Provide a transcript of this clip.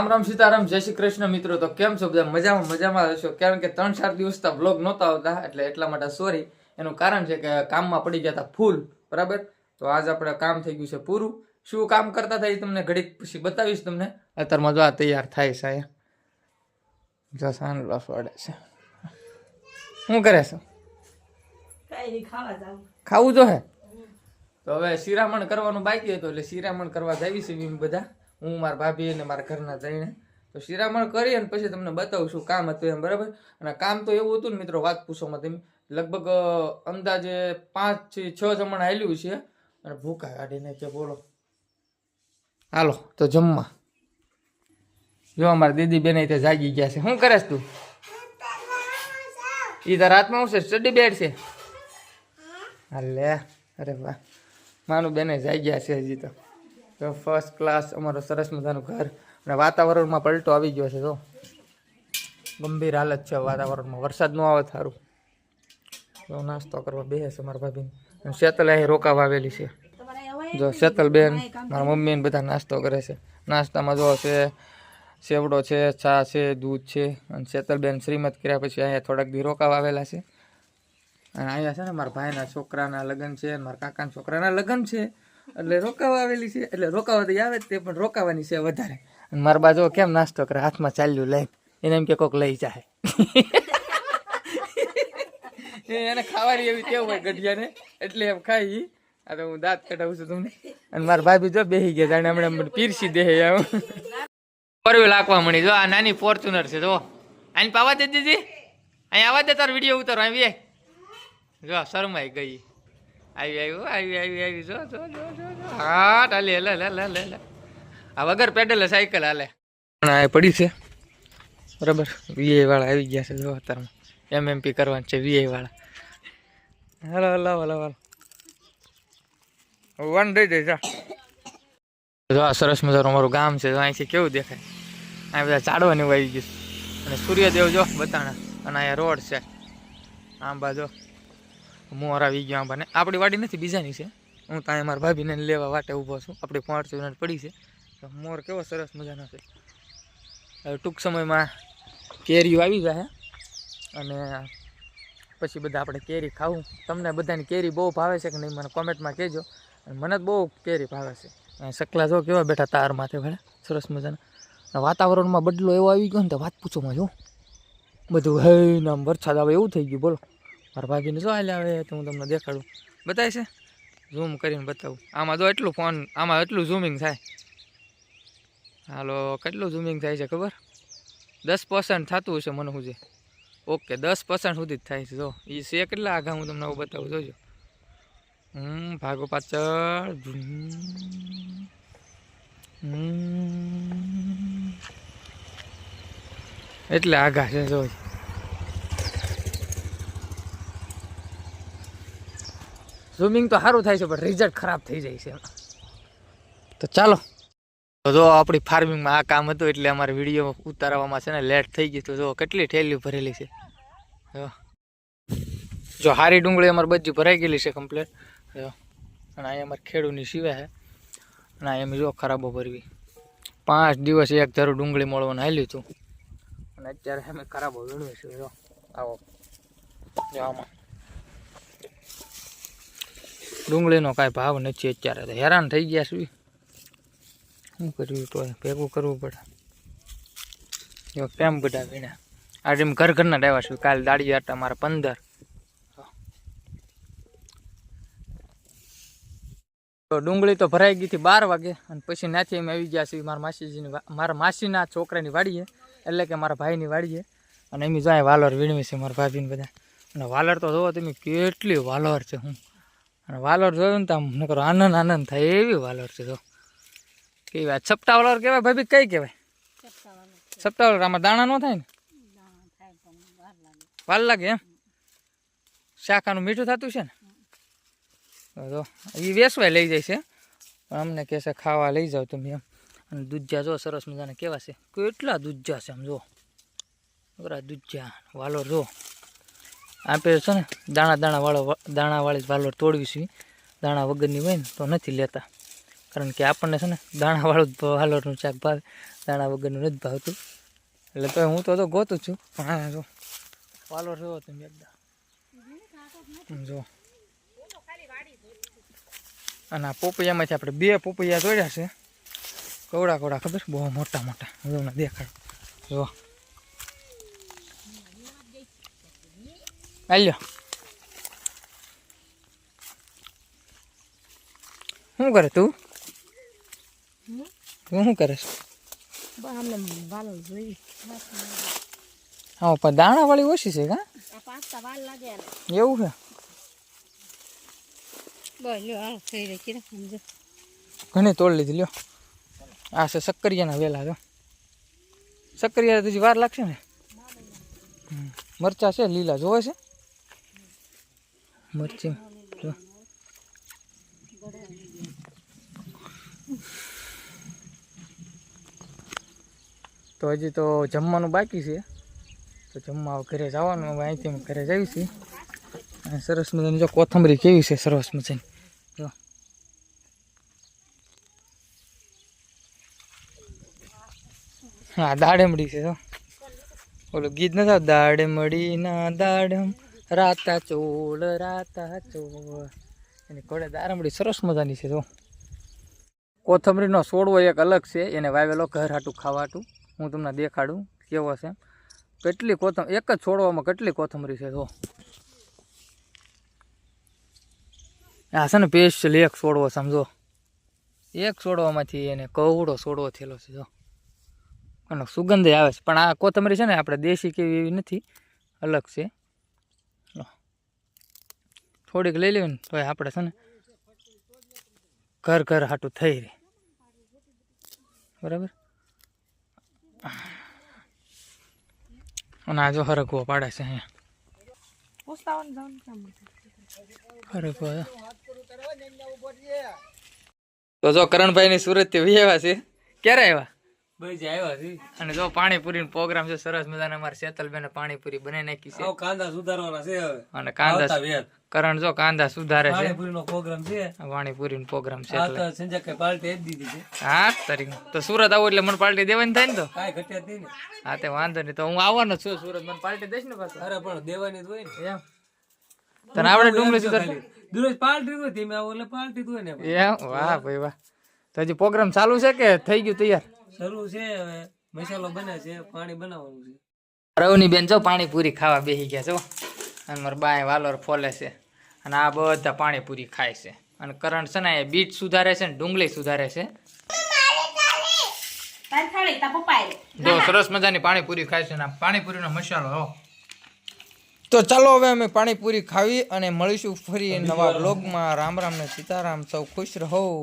રામ રામ સીતારામ જય શ્રી કૃષ્ણ મિત્રો. તો કેમ છો બધા? મજામાં હશો. કારણ કે 3-4 દિવસથી બ્લોગ નહોતા આવતા એટલે એટલા માટે સોરી. એનું કારણ છે કે કામમાં પડી ગયા હતા ફૂલ, બરાબર. તો આજ આપણે કામ થઈ ગયું છે પૂરું. શું કામ કરતા હતા એ તમને ઘડીક પછી બતાવીશ તમને. અત્યારમાં જો આ તૈયાર થાય છે. જો સાનલો વાડે છે. શું કરે છે? ખાવું જો હે. તો હવે શિરામણ કરવાનું બાકી હતું એટલે શિરામણ કરવા જાવી છે બધા. હું મારા ભાભી અને મારા ઘરના જઈને તો શિરામણ કરી અને પછી તમને બતાવું શું કામ હતું એમ, બરાબર. અને કામ તો એવું હતું ને મિત્રો, વાત પૂછોમાં તમે. લગભગ અંદાજે 5 થી 6 જમણ હાલ્યું છે અને ભૂખા કાઢીને કે બોલો. હાલો તો જમવા. જો અમારા દીદી બેન તે જાગી ગયા છે. શું કરેશ તું? ઈ તો રાતમાં હું છે સ્ટડી બેડ છે. હાલે, અરે વાહ, માનું બેને જાગ્યા છે હજી તો ફર્સ્ટ ક્લાસ. અમારું સરસ મજાનું ઘર અને વાતાવરણમાં પલટો આવી ગયો છે. તો ગંભીર હાલત છે વાતાવરણમાં. વરસાદ ન આવે સારું. તો નાસ્તો કરવા બેસે છે મારા ભાભી. શેતલ અહીં રોકાવા આવેલી છે. જો શેતલ બેન, મારા મમ્મી ને બધા નાસ્તો કરે છે. નાસ્તામાં જો છે સેવડો છે, ચા છે, દૂધ છે. અને શેતલ બેન શ્રીમત કર્યા પછી અહીંયા થોડાક દી રોકાવા આવેલા છે. અને અહીંયા છે ને મારા ભાઈના છોકરાના લગ્ન છે, મારા કાકાના છોકરાના લગ્ન છે એટલે રોકાવા આવેલી છે. એટલે રોકાવા તો આવે જ, તે પણ રોકાવાની છે વધારે. અને મારા બાજુ કેમ નાસ્તો કરે, હાથમાં ચાલ્યું લઈને. એને એમ કે કોક લઈ જાય. એને ખાવાની એવી ટેવ હોય ગઢિયાને, એટલે એમ ખાઈ. આ તો હું દાંત કઢાવું છું તમને. અને મારા ભાભી જો બેસી ગયા, જાણે હમણાં પીરસી દે એમ. પરવી લાગવા મળી. જો આ નાની ફોર્ચ્યુનર છે. જો આની પાવા દે દીધી. અહીં આવવા દે, તારો વિડીયો ઉતારો. આવી જો શરમાઈ ગઈ. આવી જો હા ચાલે. લે આ વગર પેડલ સાયકલ હાલે. પડી છે, બરાબર. વીઆઈ વાળા આવી ગયા છે. જો અત્યારમાં એમએમપી કરવાનું છે વીઆઈ વાળા. હાલો વન દઈ દે. જો આ સરસ મજાનું અમારું ગામ છે. અહીંથી કેવું દેખાય. અહીં બધા ઝાડવાની આવી ગયું. અને સૂર્યદેવ જો બતાણા. અને અહીંયા રોડ છે. આંબા જો મોર આવી ગયો. આંબાને આપણી વાડી નથી, બીજાની છે. હું ત્યાં મારા ભાભીને લેવા વાટે ઊભો છું. આપણી ફોર્ચ્યુનર પડી છે. મોર કેવો સરસ મજાનો છે. હવે ટૂંક સમયમાં કેરીઓ આવી જાય અને પછી બધા આપણે કેરી ખાવું. તમને બધાની કેરી બહુ ભાવે છે કે નહીં મને કોમેન્ટમાં કહેજો. અને મને જ બહુ કેરી ભાવે છે. સકલા જો કેવા બેઠા તાર માથે ભલે સરસ મજાના. વાતાવરણમાં બદલો એવો આવી ગયો ને તો વાત પૂછોમાં. જો બધું હે આમ વરસાદ આવે એવું થઈ ગયું. બોલો મારા ભાભીને જો હાલે આવે તો હું તમને દેખાડું. બતાય છે, ઝૂમ કરીને બતાવું. આમાં જો એટલું ફોન, આમાં એટલું ઝૂમિંગ થાય. હાલો કેટલું ઝૂમિંગ થાય છે ખબર? 10% થતું હશે મને શું છે. ઓકે 10% સુધી જ થાય છે. જો એ છે કેટલા આઘા હું તમને બતાવું. જોજો ભાગો પાછળ. એટલે આઘા છે. જો ઝૂમિંગ તો સારું થાય છે પણ રિઝલ્ટ ખરાબ થઈ જાય છે. તો ચાલો, તો જો આપણી ફાર્મિંગમાં આ કામ હતું એટલે અમારે વિડીયો ઉતારવામાં છે ને લેટ થઈ ગયું. તો જો કેટલી ઠેલીઓ ભરેલી છે. જો હારી ડુંગળી અમારી બધી ભરાઈ ગયેલી છે કમ્પ્લીટ. અને અહીંયા અમારે ખેડૂની સિવાય છે. અને એમ જો ખરાબો ભરવી. 5 દિવસ એક ધારું ડુંગળી મળવાનું હાલ્યું હતું. અને અત્યારે અમે ખરાબો વીણવી છે. જો આવો જો આમાં ડુંગળીનો કાંઈ ભાવ નથી અત્યારે. તો હેરાન થઈ ગયા છે. શું કર્યું તો ભેગું કરવું પડે. જો કેમ બધા વીણા. આજે એમ ઘરના ડાવ્યા છું. કાલે દાડી હતા મારા 15. તો ડુંગળી તો ભરાઈ ગઈ હતી 12 વાગે. અને પછી ત્યાંથી અમે આવી ગયા છીએ મારા માસીના છોકરાની વાડીએ, એટલે કે મારા ભાઈની વાડીએ. અને એમ જાય વાલોર વીણવી છે મારા ભાભીને બધા. અને વાલોર તો જોવો તમે કેટલી વાલોર છે. હું અને વાલોર જોયું ને તો આમ નકરો આનંદ થાય એવી વાલોર છે. જો કેવી વાત. સપટા વાલોર કહેવાય ભાભી? કઈ કહેવાય? સપટા વાલોર. આમાં દાણા ન થાય ને? વાર લાગે એમ. શાખાનું મીઠું થતું છે ને. તો એ વેસવાય લઈ જાય છે પણ અમને કહે છે ખાવા લઈ જાઓ તમે એમ. અને દૂધજા જો સરસ મજાના કેવા છે. કેટલા દૂધજા છે આમ જો. બરા દૂધજા વાલોર જો. આપણે છે ને દાણાવાળી વાલોર તોડવી છે. દાણા વગરની હોય ને તો નથી લેતા. કારણ કે આપણને છે ને દાણાવાળું વાલોરનું શાક ભાવે. દાણા વગરનું નથી ભાવતું એટલે તો હું તો ગોતું છું પણ હા જો વાલો રહ્યો તમે એકદમ જો અને આ પોપૈયામાંથી આપણે 2 પોપૈયા તોડ્યા છે કવડા કવડા ખબર બહુ મોટા મોટા હું તમને દેખાડું જો આલ્યો શું કરે તું શું કરે હા પણ દાણા વાળી ઓછી છે કા એવું છે ઘણી તોડ લીધી લ્યો આ છે શક્કરિયાના વેલા જો શક્કરિયા તો વાર લાગશે ને મરચા છે લીલા જોવે છે મરચી જો તો હજી તો જમવાનું બાકી છે તો જમવા ઘરે જવાનું હવે અહીંથી ઘરે જઈએ છીએ અને સરસ મજાની જો કોથમરી કેવી છે સરસ મજાની જો હા દાડમડી છે જો ઓલું ગીત નથી દાડમડી ના દાડમ રાતા ચોળ એની ઘોડે દાડમડી સરસ મજાની છે જો કોથમરીનો છોડવો એક અલગ છે એને વાવેલો ઘર હાટું ખાવાટું હું તમને દેખાડું કેવો છે કેટલી એક જ છોડવામાં કેટલી કોથમરી છે જો આ છે ને સ્પેશિયલ એક છોડવો સમજો એક છોડવામાંથી એને કવડો છોડવો થયેલો છે જો અને સુગંધ આવે છે પણ આ કોથમરી છે ને આપણે દેશી કેવી એવી નથી અલગ છે થોડીક લઈ લેવી ને તો આપણે છે ને ઘર હાટું થઈ રહે બરાબર અને આ જો હરગવો પાડે છે અહીંયા હરગવો તો જો કરણભાઈ ની સુરત થી આવ્યા છે ક્યારે આવ્યા અને જો પાણીપુરી પ્રોગ્રામ છે સરસ મજાના અમારે શેતલબેન પાણીપુરી બનાવી નાખી છે કાંદા સુધારવાના છે હવે અને કાંદા કરણ જો કાંદા સુધારે છે પાણીપુરી નો પ્રોગ્રામ છે પાણીપુરી પ્રોગ્રામ છે સંજય પાર્ટી દીધી છે હા તારીખ તો સુરત આવું એટલે મને પાર્ટી દેવાની થાય ને તો કાંઈ ઘટ્યા જ નહીં ને હા તે વાંધો નહીં તો હું આવવાનો છું સુરત મને પાર્ટી દઈશ ને પાછો અરે પણ દેવાની જ હોય ને એમ તને આવડે ડુંગળી સુધાર દરરોજ પાર્ટી હોય ધીમે આવો એટલે પાર્ટી હોય ને એમ વાહ ભાઈ વાહ તો હજી પ્રોગ્રામ ચાલુ છે કે થઈ ગયું તૈયાર શરૂ છે હવે મસાલો બને છે પાણી બનાવવાનું છે રવની બેન જો પાણીપુરી ખાવા બેસી ગયા છો અને મારા બાય વાલોર ફોલે છે અને આ બધા પાણીપુરી ખાય છે અને કરણ છે ને એ બીટ સુધારે છે ને ડુંગળી સુધારે છે જો સરસ મજાની પાણીપુરી ખાય છે ને પાણીપુરીનો મસાલો હો તો ચાલો હવે અમે પાણીપુરી ખાવી અને મળીશું ફરી નવા બ્લોગમાં રામ રામ ને સીતારામ સૌ ખુશ રહો